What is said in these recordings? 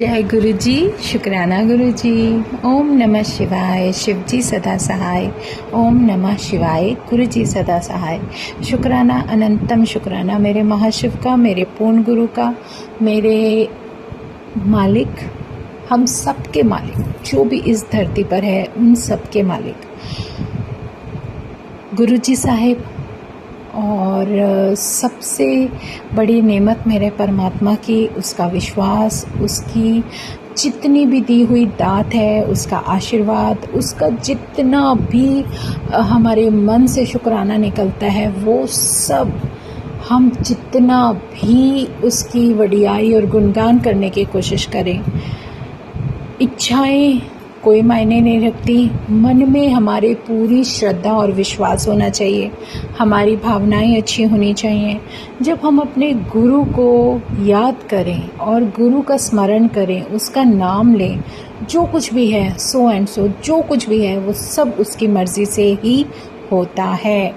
जय गुरु जी, शुक्राना गुरु जी। ओम नमः शिवाय। शिव जी सदा सहाय। ओम नमः शिवाय। गुरु जी सदा सहाय। शुक्राना अनंतम शुक्राना मेरे महाशिव का, मेरे पूर्ण गुरु का, मेरे मालिक, हम सब के मालिक, जो भी इस धरती पर है उन सब के मालिक गुरु जी साहिब। और सबसे बड़ी नेमत मेरे परमात्मा की, उसका विश्वास, उसकी जितनी भी दी हुई दात है, उसका आशीर्वाद, उसका जितना भी हमारे मन से शुक्राना निकलता है, वो सब हम जितना भी उसकी वडियाई और गुणगान करने की कोशिश करें, इच्छाएं कोई मायने नहीं रखती। मन में हमारे पूरी श्रद्धा और विश्वास होना चाहिए, हमारी भावनाएं अच्छी होनी चाहिए। जब हम अपने गुरु को याद करें और गुरु का स्मरण करें, उसका नाम लें, जो कुछ भी है सो एंड सो, जो कुछ भी है वो सब उसकी मर्ज़ी से ही होता है।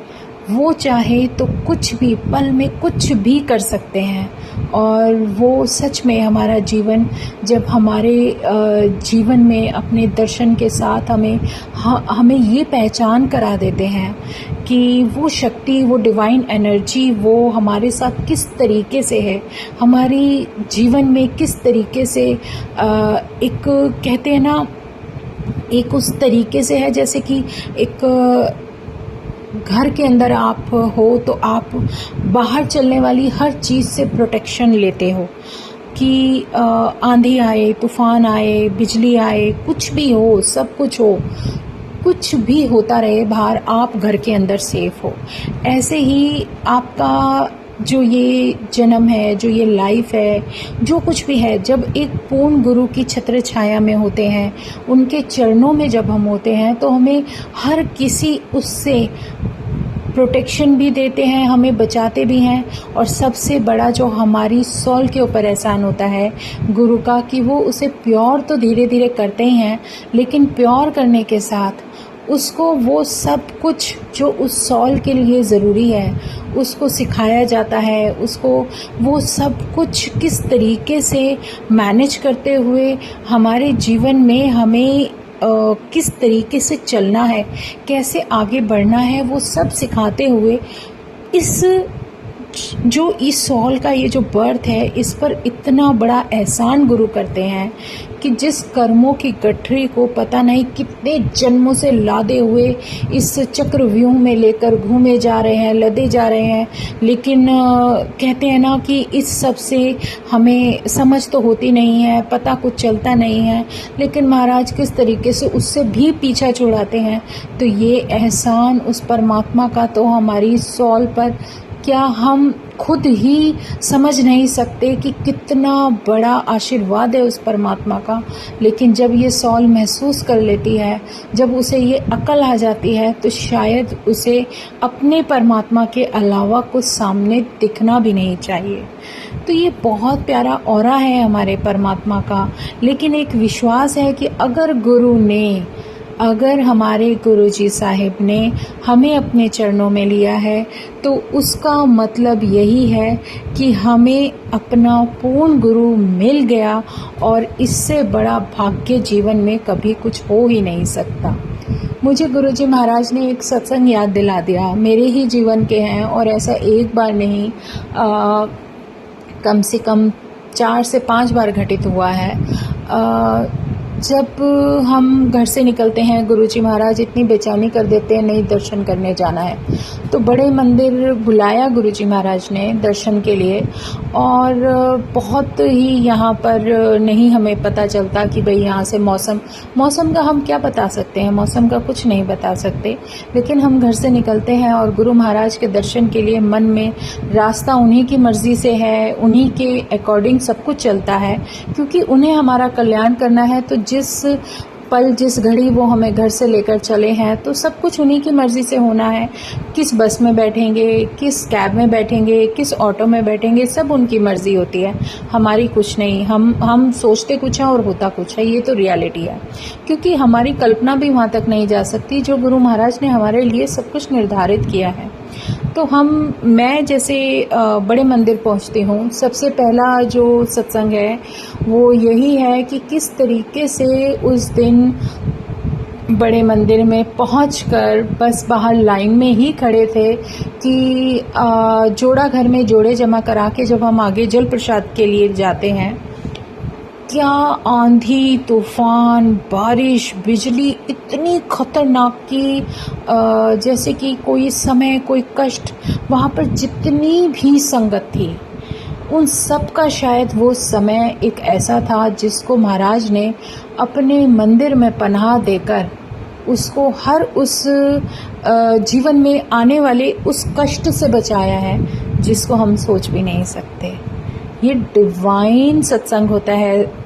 वो चाहे तो कुछ भी पल में कुछ भी कर सकते हैं। और वो सच में हमारा जीवन, जब हमारे जीवन में अपने दर्शन के साथ हमें ये पहचान करा देते हैं कि वो शक्ति, वो डिवाइन एनर्जी, वो हमारे साथ किस तरीके से है, हमारी जीवन में किस तरीके से एक कहते हैं ना, एक उस तरीके से है जैसे कि एक घर के अंदर आप हो तो आप बाहर चलने वाली हर चीज़ से प्रोटेक्शन लेते हो कि आंधी आए, तूफान आए, बिजली आए, कुछ भी हो, सब कुछ हो, कुछ भी होता रहे बाहर, आप घर के अंदर सेफ हो। ऐसे ही आपका जो ये जन्म है, जो ये लाइफ है, जो कुछ भी है, जब एक पूर्ण गुरु की छत्र छाया में होते हैं, उनके चरणों में जब हम होते हैं, तो हमें हर किसी उससे प्रोटेक्शन भी देते हैं, हमें बचाते भी हैं। और सबसे बड़ा जो हमारी सॉल के ऊपर एहसान होता है गुरु का, कि वो उसे प्योर तो धीरे धीरे करते ही हैं, लेकिन प्योर करने के साथ उसको वो सब कुछ जो उस सॉल के लिए ज़रूरी है उसको सिखाया जाता है। उसको वो सब कुछ किस तरीके से मैनेज करते हुए हमारे जीवन में हमें किस तरीके से चलना है, कैसे आगे बढ़ना है, वो सब सिखाते हुए इस सॉल का ये जो बर्थ है, इस पर इतना बड़ा एहसान गुरु करते हैं कि जिस कर्मों की गठरी को पता नहीं कितने जन्मों से लादे हुए इस चक्रव्यूह में लेकर घूमे जा रहे हैं, लदे जा रहे हैं, लेकिन कहते हैं ना कि इस सब से हमें समझ तो होती नहीं है, पता कुछ चलता नहीं है, लेकिन महाराज किस तरीके से उससे भी पीछा छुड़ाते हैं। तो ये एहसान उस परमात्मा का तो हमारी सॉल पर क्या हम खुद ही समझ नहीं सकते कि कितना बड़ा आशीर्वाद है उस परमात्मा का। लेकिन जब ये सॉल महसूस कर लेती है, जब उसे ये अकल आ जाती है, तो शायद उसे अपने परमात्मा के अलावा कुछ सामने दिखना भी नहीं चाहिए। तो ये बहुत प्यारा ऑरा है हमारे परमात्मा का। लेकिन एक विश्वास है कि अगर हमारे गुरु जी साहिब ने हमें अपने चरणों में लिया है, तो उसका मतलब यही है कि हमें अपना पूर्ण गुरु मिल गया, और इससे बड़ा भाग्य जीवन में कभी कुछ हो ही नहीं सकता। मुझे गुरु जी महाराज ने एक सत्संग याद दिला दिया, मेरे ही जीवन के हैं, और ऐसा एक बार नहीं, कम से कम 4 से 5 बार घटित हुआ है। जब हम घर से निकलते हैं, गुरुजी महाराज इतनी बेचैनी कर देते हैं, नहीं दर्शन करने जाना है, तो बड़े मंदिर बुलाया गुरुजी महाराज ने दर्शन के लिए। और बहुत ही यहाँ पर नहीं हमें पता चलता कि भाई यहाँ से मौसम का हम क्या बता सकते हैं, मौसम का कुछ नहीं बता सकते। लेकिन हम घर से निकलते हैं और गुरु महाराज के दर्शन के लिए मन में रास्ता उन्हीं की मर्ज़ी से है, उन्हीं के अकॉर्डिंग सब कुछ चलता है, क्योंकि उन्हें हमारा कल्याण करना है। तो जिस पल, जिस घड़ी वो हमें घर से लेकर चले हैं, तो सब कुछ उन्हीं की मर्ज़ी से होना है। किस बस में बैठेंगे, किस कैब में बैठेंगे, किस ऑटो में बैठेंगे, सब उनकी मर्ज़ी होती है, हमारी कुछ नहीं। हम सोचते कुछ है और होता कुछ है, ये तो रियलिटी है। क्योंकि हमारी कल्पना भी वहाँ तक नहीं जा सकती जो गुरु महाराज ने हमारे लिए सब कुछ निर्धारित किया है। तो मैं जैसे बड़े मंदिर पहुंचती हूँ, सबसे पहला जो सत्संग है वो यही है कि किस तरीके से उस दिन बड़े मंदिर में पहुंचकर बस बाहर लाइन में ही खड़े थे कि जोड़ा घर में जोड़े जमा करा के जब हम आगे जल प्रसाद के लिए जाते हैं, क्या आंधी तूफान बारिश बिजली इतनी खतरनाक की जैसे कि कोई समय कोई कष्ट, वहाँ पर जितनी भी संगत थी उन सब का शायद वो समय एक ऐसा था जिसको महाराज ने अपने मंदिर में पनाह देकर उसको हर उस जीवन में आने वाले उस कष्ट से बचाया है जिसको हम सोच भी नहीं सकते। ये डिवाइन सत्संग होता है।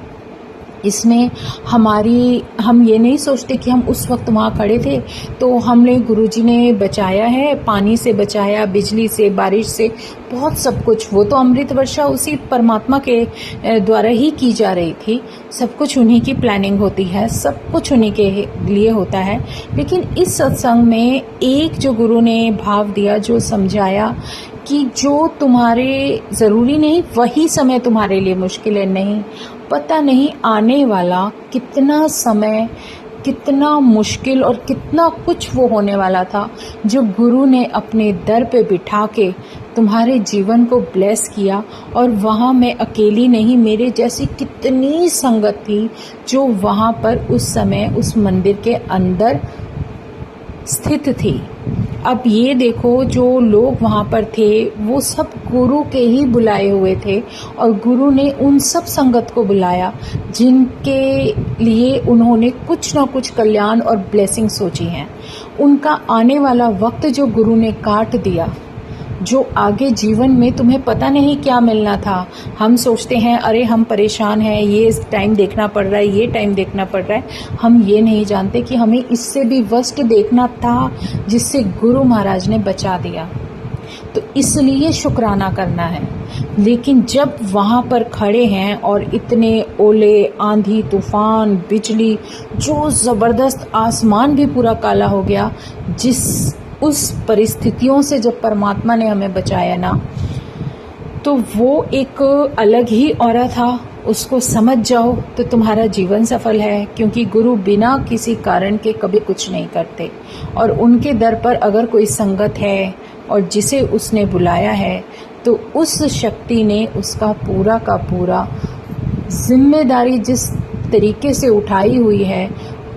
इसमें हम ये नहीं सोचते कि हम उस वक्त वहाँ खड़े थे तो हमने गुरुजी ने बचाया है, पानी से बचाया, बिजली से, बारिश से, बहुत सब कुछ। वो तो अमृत वर्षा उसी परमात्मा के द्वारा ही की जा रही थी। सब कुछ उन्हीं की प्लानिंग होती है, सब कुछ उन्हीं के लिए होता है। लेकिन इस सत्संग में एक जो गुरु ने भाव दिया, जो समझाया कि जो तुम्हारे ज़रूरी नहीं वही समय तुम्हारे लिए मुश्किल है, नहीं, पता नहीं आने वाला कितना समय, कितना मुश्किल और कितना कुछ वो होने वाला था जो गुरु ने अपने दर पे बिठा के तुम्हारे जीवन को ब्लेस किया। और वहाँ मैं अकेली नहीं, मेरे जैसी कितनी संगत थी जो वहाँ पर उस समय उस मंदिर के अंदर स्थित थी। अब ये देखो, जो लोग वहाँ पर थे वो सब गुरु के ही बुलाए हुए थे और गुरु ने उन सब संगत को बुलाया जिनके लिए उन्होंने कुछ ना कुछ कल्याण और ब्लेसिंग सोची हैं। उनका आने वाला वक्त जो गुरु ने काट दिया, जो आगे जीवन में तुम्हें पता नहीं क्या मिलना था। हम सोचते हैं अरे हम परेशान हैं, ये टाइम देखना पड़ रहा है, ये टाइम देखना पड़ रहा है। हम ये नहीं जानते कि हमें इससे भी वर्स्ट देखना था जिससे गुरु महाराज ने बचा दिया। तो इसलिए शुक्राना करना है। लेकिन जब वहाँ पर खड़े हैं और इतने ओले, आंधी तूफान, बिजली, जो ज़बरदस्त, आसमान भी पूरा काला हो गया, उस परिस्थितियों से जब परमात्मा ने हमें बचाया ना, तो वो एक अलग ही ऑरा था। उसको समझ जाओ तो तुम्हारा जीवन सफल है, क्योंकि गुरु बिना किसी कारण के कभी कुछ नहीं करते। और उनके दर पर अगर कोई संगत है और जिसे उसने बुलाया है तो उस शक्ति ने उसका पूरा का पूरा जिम्मेदारी जिस तरीके से उठाई हुई है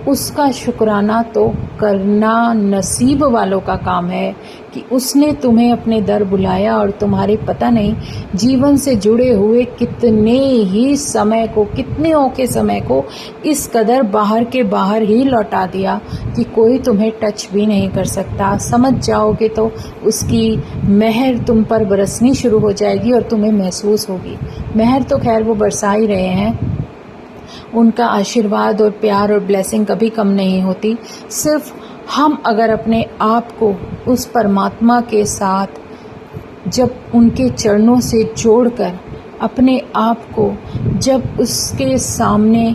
उसका शुक्राना तो करना नसीब वालों का काम है कि उसने तुम्हें अपने दर बुलाया और तुम्हारे पता नहीं जीवन से जुड़े हुए कितने ही समय को, कितने के समय को इस कदर बाहर के बाहर ही लौटा दिया कि कोई तुम्हें टच भी नहीं कर सकता। समझ जाओगे तो उसकी मेहर तुम पर बरसनी शुरू हो जाएगी और तुम्हें महसूस होगी। मेहर तो खैर वो बरसा ही रहे हैं, उनका आशीर्वाद और प्यार और ब्लेसिंग कभी कम नहीं होती। सिर्फ हम अगर अपने आप को उस परमात्मा के साथ जब उनके चरणों से जोड़कर अपने आप को जब उसके सामने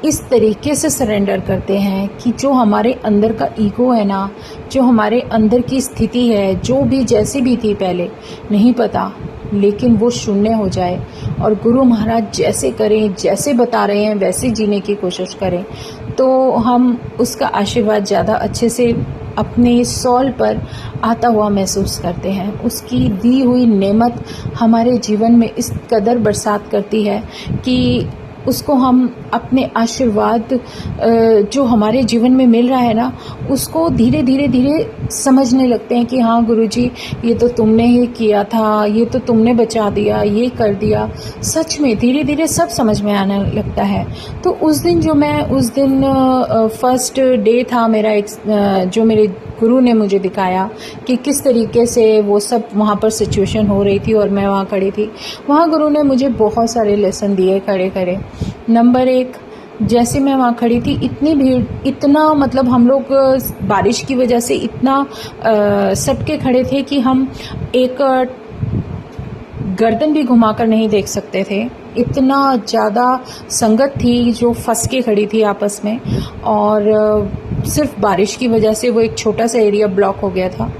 इस तरीके से सरेंडर करते हैं कि जो हमारे अंदर का ईगो है ना, जो हमारे अंदर की स्थिति है, जो भी जैसी भी थी पहले नहीं पता, लेकिन वो शून्य हो जाए और गुरु महाराज जैसे करें, जैसे बता रहे हैं वैसे जीने की कोशिश करें, तो हम उसका आशीर्वाद ज़्यादा अच्छे से अपने सॉल पर आता हुआ महसूस करते हैं। उसकी दी हुई नेमत हमारे जीवन में इस कदर बरसात करती है कि उसको हम अपने आशीर्वाद जो हमारे जीवन में मिल रहा है ना, उसको धीरे धीरे धीरे समझने लगते हैं कि हाँ गुरुजी, ये तो तुमने ही किया था, ये तो तुमने बचा दिया, ये कर दिया। सच में धीरे धीरे सब समझ में आने लगता है। तो उस दिन फर्स्ट डे था मेरा, जो मेरे गुरु ने मुझे दिखाया कि किस तरीके से वो सब वहाँ पर सिचुएशन हो रही थी और मैं वहाँ खड़ी थी। वहाँ गुरु ने मुझे बहुत सारे लेसन दिए खड़े खड़े। नंबर 1, जैसे मैं वहाँ खड़ी थी, इतनी भीड़, इतना मतलब हम लोग बारिश की वजह से इतना सटके खड़े थे कि हम एक गर्दन भी घुमाकर नहीं देख सकते थे। इतना ज़्यादा संगत थी जो फंस के खड़ी थी आपस में, और सिर्फ बारिश की वजह से वो एक छोटा सा एरिया ब्लॉक हो गया था।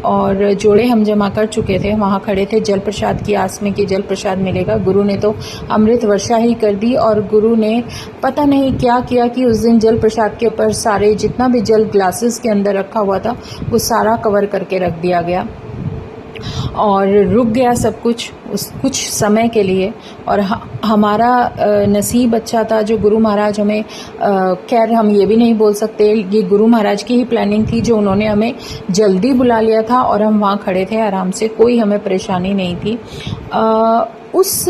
और जोड़े हम जमा कर चुके थे, वहाँ खड़े थे जल प्रसाद की आस में कि जल प्रसाद मिलेगा। गुरु ने तो अमृत वर्षा ही कर दी, और गुरु ने पता नहीं क्या किया कि उस दिन जल प्रसाद के ऊपर सारे जितना भी जल ग्लासेस के अंदर रखा हुआ था वो सारा कवर करके रख दिया गया, और रुक गया सब कुछ कुछ समय के लिए। और हमारा नसीब अच्छा था जो गुरु महाराज हमें, खैर हम ये भी नहीं बोल सकते, ये गुरु महाराज की ही प्लानिंग थी जो उन्होंने हमें जल्दी बुला लिया था और हम वहाँ खड़े थे आराम से, कोई हमें परेशानी नहीं थी। उस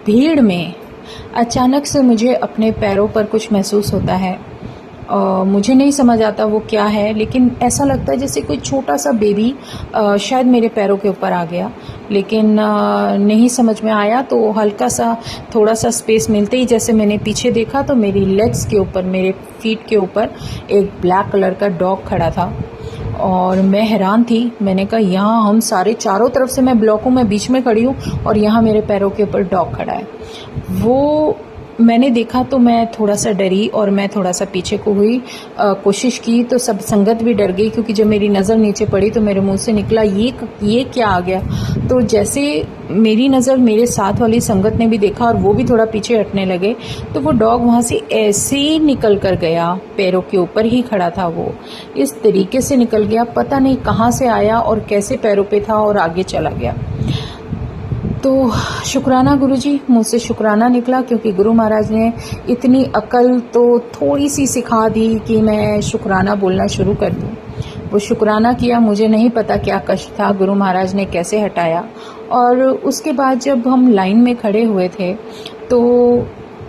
भीड़ में अचानक से मुझे अपने पैरों पर कुछ महसूस होता है। मुझे नहीं समझ आता वो क्या है, लेकिन ऐसा लगता है जैसे कोई छोटा सा बेबी शायद मेरे पैरों के ऊपर आ गया, लेकिन नहीं समझ में आया। तो हल्का सा थोड़ा सा स्पेस मिलते ही जैसे मैंने पीछे देखा तो मेरी लेग्स के ऊपर, मेरे फीट के ऊपर एक ब्लैक कलर का डॉग खड़ा था, और मैं हैरान थी। मैंने कहा यहाँ हम सारे चारों तरफ से मैं ब्लॉकों में बीच में खड़ी हूँ और यहाँ मेरे पैरों के ऊपर डॉग खड़ा है। वो मैंने देखा तो मैं थोड़ा सा डरी और मैं थोड़ा सा पीछे को हुई, कोशिश की तो सब संगत भी डर गई, क्योंकि जब मेरी नज़र नीचे पड़ी तो मेरे मुंह से निकला ये क्या आ गया। तो जैसे मेरी नज़र मेरे साथ वाली संगत ने भी देखा और वो भी थोड़ा पीछे हटने लगे, तो वो डॉग वहाँ से ऐसे ही निकल कर गया, पैरों के ऊपर ही खड़ा था वो, इस तरीके से निकल गया, पता नहीं कहाँ से आया और कैसे पैरों पे था और आगे चला गया। तो शुक्राना गुरुजी, मुझसे शुक्राना निकला, क्योंकि गुरु महाराज ने इतनी अकल तो थोड़ी सी सिखा दी कि मैं शुक्राना बोलना शुरू कर दूं। वो शुक्राना किया, मुझे नहीं पता क्या कष्ट था, गुरु महाराज ने कैसे हटाया। और उसके बाद जब हम लाइन में खड़े हुए थे तो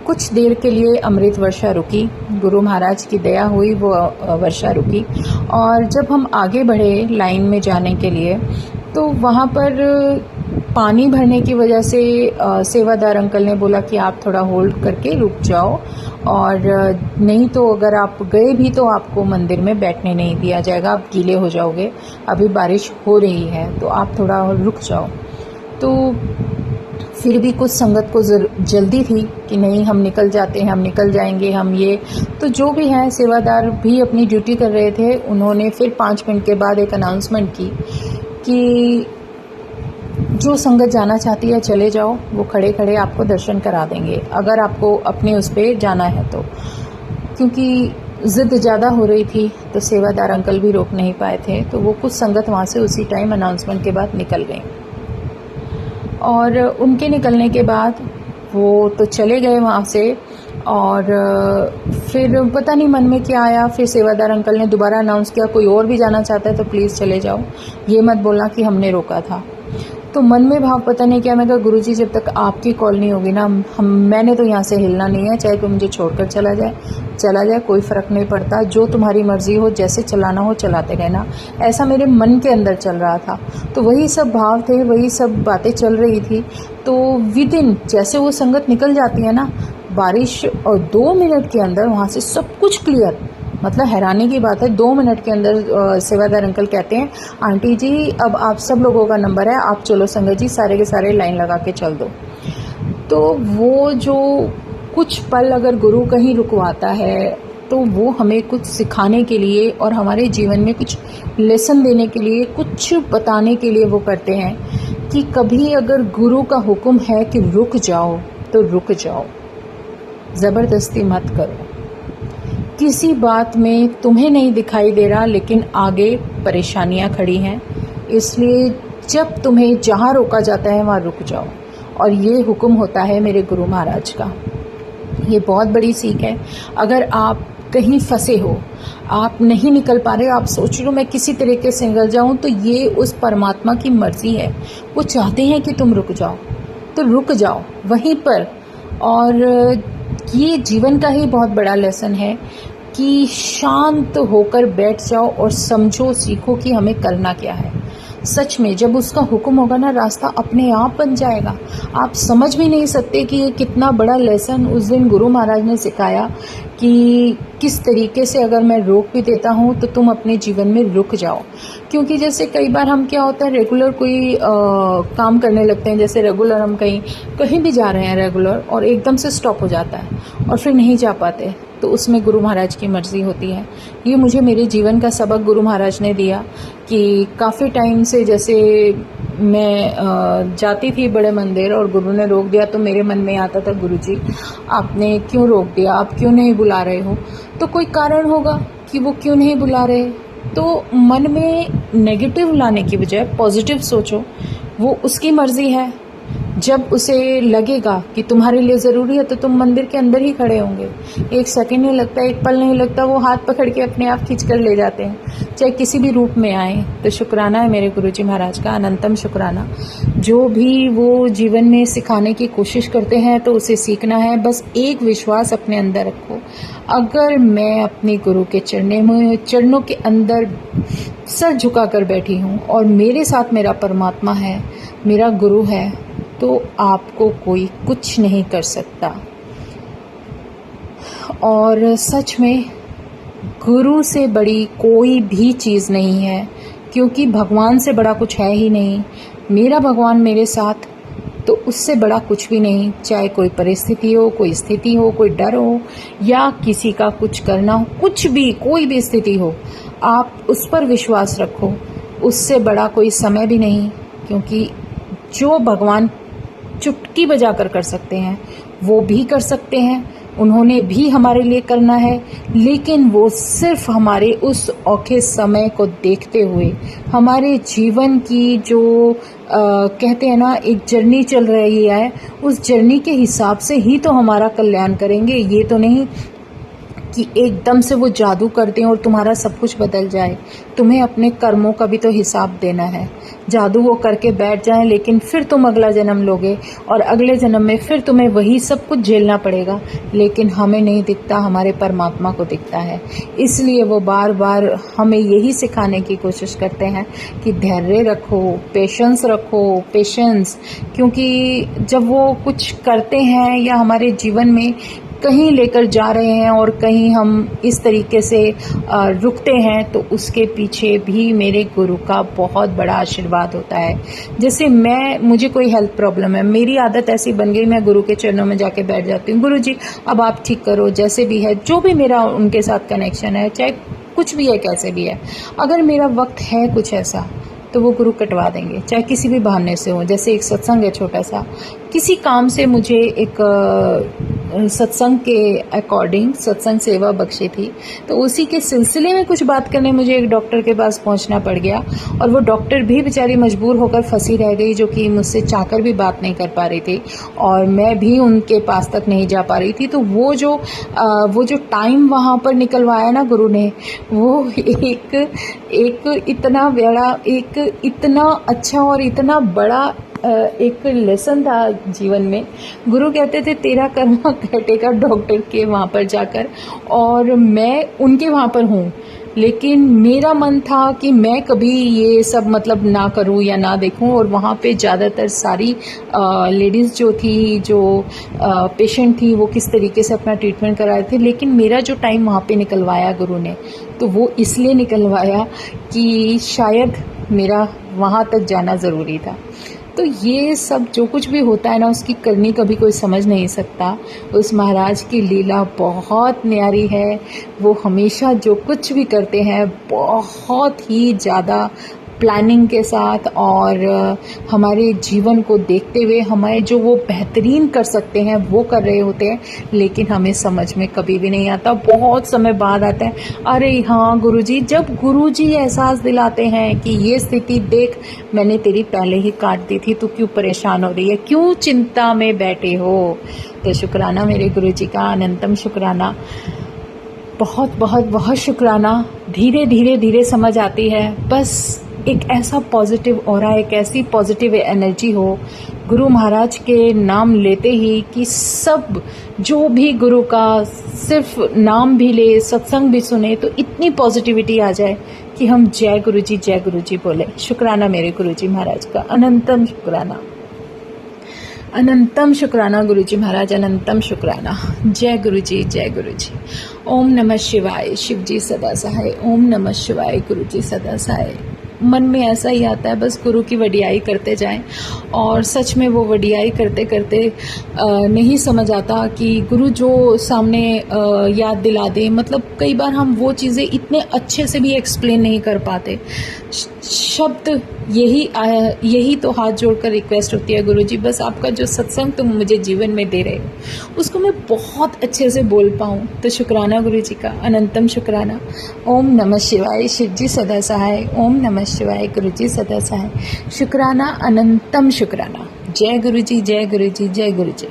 कुछ देर के लिए अमृत वर्षा रुकी, गुरु महाराज की दया हुई, वो वर्षा रुकी। और जब हम आगे बढ़े लाइन में जाने के लिए तो वहाँ पर पानी भरने की वजह से सेवादार अंकल ने बोला कि आप थोड़ा होल्ड करके रुक जाओ, और नहीं तो अगर आप गए भी तो आपको मंदिर में बैठने नहीं दिया जाएगा, आप गीले हो जाओगे, अभी बारिश हो रही है तो आप थोड़ा रुक जाओ। तो फिर भी कुछ संगत को जल्दी थी कि नहीं हम निकल जाते हैं, हम निकल जाएंगे, हम ये, तो जो भी है सेवादार भी अपनी ड्यूटी कर रहे थे। उन्होंने फिर 5 मिनट के बाद एक अनाउंसमेंट की कि जो संगत जाना चाहती है चले जाओ, वो खड़े खड़े आपको दर्शन करा देंगे अगर आपको अपने उस पर जाना है तो। क्योंकि ज़िद ज़्यादा हो रही थी तो सेवादार अंकल भी रोक नहीं पाए थे, तो वो कुछ संगत वहाँ से उसी टाइम अनाउंसमेंट के बाद निकल गई। और उनके निकलने के बाद वो तो चले गए वहाँ से, और फिर पता नहीं मन में क्या आया, फिर सेवादार अंकल ने दोबारा अनाउंस किया कोई और भी जाना चाहता है तो प्लीज़ चले जाओ, ये मत बोलना कि हमने रोका था। तो मन में भाव पता नहीं क्या, मैं कहा गुरुजी जब तक आपकी कॉल नहीं होगी ना मैंने तो यहाँ से हिलना नहीं है, चाहे कोई मुझे छोड़कर चला जाए कोई फ़र्क नहीं पड़ता, जो तुम्हारी मर्ज़ी हो, जैसे चलाना हो चलाते रहना। ऐसा मेरे मन के अंदर चल रहा था। तो वही सब भाव थे, वही सब बातें चल रही थी। तो विदिन जैसे वो संगत निकल जाती है ना, बारिश और 2 मिनट के अंदर वहाँ से सब कुछ क्लियर, मतलब हैरानी की बात है, 2 मिनट के अंदर सेवादार अंकल कहते हैं आंटी जी अब आप सब लोगों का नंबर है, आप चलो संगत जी सारे के सारे लाइन लगा के चल दो। तो वो जो कुछ पल अगर गुरु कहीं रुकवाता है तो वो हमें कुछ सिखाने के लिए और हमारे जीवन में कुछ लेसन देने के लिए, कुछ बताने के लिए वो करते हैं कि कभी अगर गुरु का हुक्म है कि रुक जाओ तो रुक जाओ, ज़बरदस्ती मत करो। किसी बात में तुम्हें नहीं दिखाई दे रहा लेकिन आगे परेशानियां खड़ी हैं, इसलिए जब तुम्हें जहाँ रोका जाता है वहाँ रुक जाओ। और ये हुक्म होता है मेरे गुरु महाराज का। ये बहुत बड़ी सीख है। अगर आप कहीं फंसे हो, आप नहीं निकल पा रहे हो, आप सोच रहे हो मैं किसी तरीके से निकल जाऊं, तो ये उस परमात्मा की मर्जी है। वो चाहते हैं कि तुम रुक जाओ तो रुक जाओ वहीं पर। और ये जीवन का ही बहुत बड़ा लेसन है कि शांत होकर बैठ जाओ और समझो, सीखो कि हमें करना क्या है। सच में जब उसका हुक्म होगा ना, रास्ता अपने आप बन जाएगा। आप समझ भी नहीं सकते कि ये कितना बड़ा लेसन उस दिन गुरु महाराज ने सिखाया कि किस तरीके से अगर मैं रोक भी देता हूँ तो तुम अपने जीवन में रुक जाओ। क्योंकि जैसे कई बार हम क्या होता है, रेगुलर कोई काम करने लगते हैं, जैसे रेगुलर हम कहीं भी जा रहे हैं रेगुलर, और एकदम से स्टॉप हो जाता है और फिर नहीं जा पाते, तो उसमें गुरु महाराज की मर्ज़ी होती है। ये मुझे मेरे जीवन का सबक गुरु महाराज ने दिया कि काफ़ी टाइम से जैसे मैं जाती थी बड़े मंदिर और गुरु ने रोक दिया, तो मेरे मन में आता था, गुरु जी आपने क्यों रोक दिया, आप क्यों नहीं बुला रहे हो? तो कोई कारण होगा कि वो क्यों नहीं बुला रहे। तो मन में नेगेटिव लाने की बजाय पॉजिटिव सोचो, वो उसकी मर्ज़ी है। जब उसे लगेगा कि तुम्हारे लिए ज़रूरी है तो तुम मंदिर के अंदर ही खड़े होंगे। एक सेकंड नहीं लगता, एक पल नहीं लगता, वो हाथ पकड़ के अपने आप खींच कर ले जाते हैं, चाहे किसी भी रूप में आए। तो शुक्राना है मेरे गुरुजी महाराज का, अनंतम शुक्राना। जो भी वो जीवन में सिखाने की कोशिश करते हैं तो उसे सीखना है। बस एक विश्वास अपने अंदर रखो, अगर मैं अपने गुरु के चरणों के अंदर सर झुका कर बैठी हूँ और मेरे साथ मेरा परमात्मा है, मेरा गुरु है, तो आपको कोई कुछ नहीं कर सकता। और सच में गुरु से बड़ी कोई भी चीज़ नहीं है, क्योंकि भगवान से बड़ा कुछ है ही नहीं। मेरा भगवान मेरे साथ, तो उससे बड़ा कुछ भी नहीं। चाहे कोई परिस्थिति हो, कोई स्थिति हो, कोई डर हो, या किसी का कुछ करना हो, कुछ भी, कोई भी स्थिति हो, आप उस पर विश्वास रखो। उससे बड़ा कोई समय भी नहीं, क्योंकि जो भगवान चुटकी बजाकर कर सकते हैं वो भी कर सकते हैं। उन्होंने भी हमारे लिए करना है, लेकिन वो सिर्फ हमारे उस औखे समय को देखते हुए, हमारे जीवन की जो कहते हैं ना एक जर्नी चल रही है, उस जर्नी के हिसाब से ही तो हमारा कल्याण करेंगे। ये तो नहीं कि एकदम से वो जादू कर दें और तुम्हारा सब कुछ बदल जाए। तुम्हें अपने कर्मों का भी तो हिसाब देना है। जादू वो करके बैठ जाए, लेकिन फिर तुम अगला जन्म लोगे और अगले जन्म में फिर तुम्हें वही सब कुछ झेलना पड़ेगा। लेकिन हमें नहीं दिखता, हमारे परमात्मा को दिखता है। इसलिए वो बार बार हमें यही सिखाने की कोशिश करते हैं कि धैर्य रखो, पेशेंस रखो, पेशेंस। क्योंकि जब वो कुछ करते हैं या हमारे जीवन में कहीं लेकर जा रहे हैं और कहीं हम इस तरीके से रुकते हैं, तो उसके पीछे भी मेरे गुरु का बहुत बड़ा आशीर्वाद होता है। जैसे मुझे कोई हेल्थ प्रॉब्लम है, मेरी आदत ऐसी बन गई, मैं गुरु के चरणों में जाके बैठ जाती हूँ, गुरु जी अब आप ठीक करो, जैसे भी है, जो भी मेरा उनके साथ कनेक्शन है, चाहे कुछ भी है, कैसे भी है, अगर मेरा वक्त है कुछ ऐसा, तो वो गुरु कटवा देंगे, चाहे किसी भी बहाने से हो। जैसे एक सत्संग है छोटा सा, किसी काम से मुझे एक सत्संग के अकॉर्डिंग सत्संग सेवा बख्शी थी, तो उसी के सिलसिले में कुछ बात करने मुझे एक डॉक्टर के पास पहुंचना पड़ गया, और वो डॉक्टर भी बेचारी मजबूर होकर फंसी रह गई, जो कि मुझसे चाहकर भी बात नहीं कर पा रही थी और मैं भी उनके पास तक नहीं जा पा रही थी। तो वो जो टाइम वहाँ पर निकलवाया ना गुरु ने, वो एक इतना बड़ा, एक इतना अच्छा और इतना बड़ा एक लेसन था जीवन में। गुरु कहते थे तेरा कर्मा कटेगा डॉक्टर के वहाँ पर जाकर, और मैं उनके वहाँ पर हूँ, लेकिन मेरा मन था कि मैं कभी ये सब मतलब ना करूँ या ना देखूँ। और वहाँ पे ज़्यादातर सारी लेडीज़ जो थी, जो पेशेंट थी, वो किस तरीके से अपना ट्रीटमेंट करा रहे थे। लेकिन मेरा जो टाइम वहाँ पे निकलवाया गुरु ने, तो वो इसलिए निकलवाया कि शायद मेरा वहाँ तक जाना ज़रूरी था। तो ये सब जो कुछ भी होता है ना, उसकी करनी कभी कोई समझ नहीं सकता। उस महाराज की लीला बहुत न्यारी है। वो हमेशा जो कुछ भी करते हैं बहुत ही ज़्यादा प्लानिंग के साथ और हमारे जीवन को देखते हुए हमें जो वो बेहतरीन कर सकते हैं वो कर रहे होते हैं, लेकिन हमें समझ में कभी भी नहीं आता। बहुत समय बाद आता है, अरे हाँ गुरुजी, जब गुरुजी एहसास दिलाते हैं कि ये स्थिति देख, मैंने तेरी पहले ही काट दी थी, तू क्यों परेशान हो रही है, क्यों चिंता में बैठे हो। तो शुक्राना मेरे गुरुजी का, अनंतम शुक्राना, बहुत बहुत बहुत शुक्राना। धीरे धीरे धीरे समझ आती है। बस एक ऐसा पॉजिटिव ऑरा, एक ऐसी पॉजिटिव एनर्जी हो गुरु महाराज के नाम लेते ही कि सब जो भी गुरु का सिर्फ नाम भी ले, सत्संग भी सुने, तो इतनी पॉजिटिविटी आ जाए कि हम जय गुरु जी बोले। शुक्राना मेरे गुरु जी महाराज का, अनंतम शुक्राना, अनंतम शुक्राना गुरु जी महाराज, अनंतम शुक्राना। जय गुरु जी, जय गुरु जी। ओम नमः शिवाय, शिव जी सदा सहाय। ओम नमः शिवाय, गुरु जी सदा सहाय। मन में ऐसा ही आता है बस गुरु की वडियाई करते जाएं, और सच में वो वडियाई करते करते नहीं समझ आता कि गुरु जो सामने याद दिला दे। मतलब कई बार हम वो चीज़ें इतने अच्छे से भी एक्सप्लेन नहीं कर पाते। शब्द यही तो हाथ जोड़कर रिक्वेस्ट होती है, गुरु जी बस आपका जो सत्संग तुम मुझे जीवन में दे रहे हो उसको मैं बहुत अच्छे से बोल पाऊँ। तो शुक्राना गुरु जी का, अनंतम शुक्राना। ओम नमः शिवाय, शिव जी सदा सहाय। ओम नमः शिवाय, गुरु जी सदा सहाय। शुक्राना, अनंतम शुक्राना। जय गुरु जी, जय गुरु जी, जय गुरु जी।